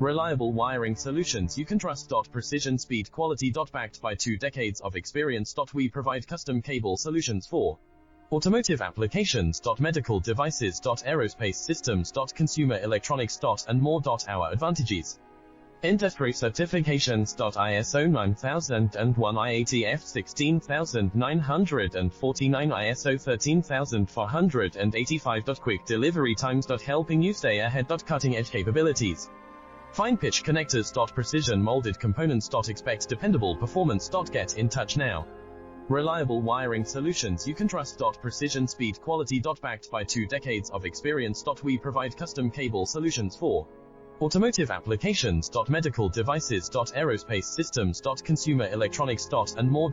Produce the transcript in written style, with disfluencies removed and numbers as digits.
Reliable wiring solutions you can trust. Precision, speed, quality. Backed by 2 decades of experience. We provide custom cable solutions for automotive applications. Medical devices. Aerospace systems. Consumer electronics. And more. Our advantages: industry certifications. ISO 9001, IATF 16949, ISO 13485. Quick delivery times. Helping you stay ahead. Cutting edge capabilities: fine pitch connectors. Precision molded components. Expect dependable performance. Get in touch now. Reliable wiring solutions you can trust. Precision, speed, quality. Backed by 2 decades of experience. We provide custom cable solutions for automotive applications. Medical devices. Aerospace systems. Consumer electronics. And more.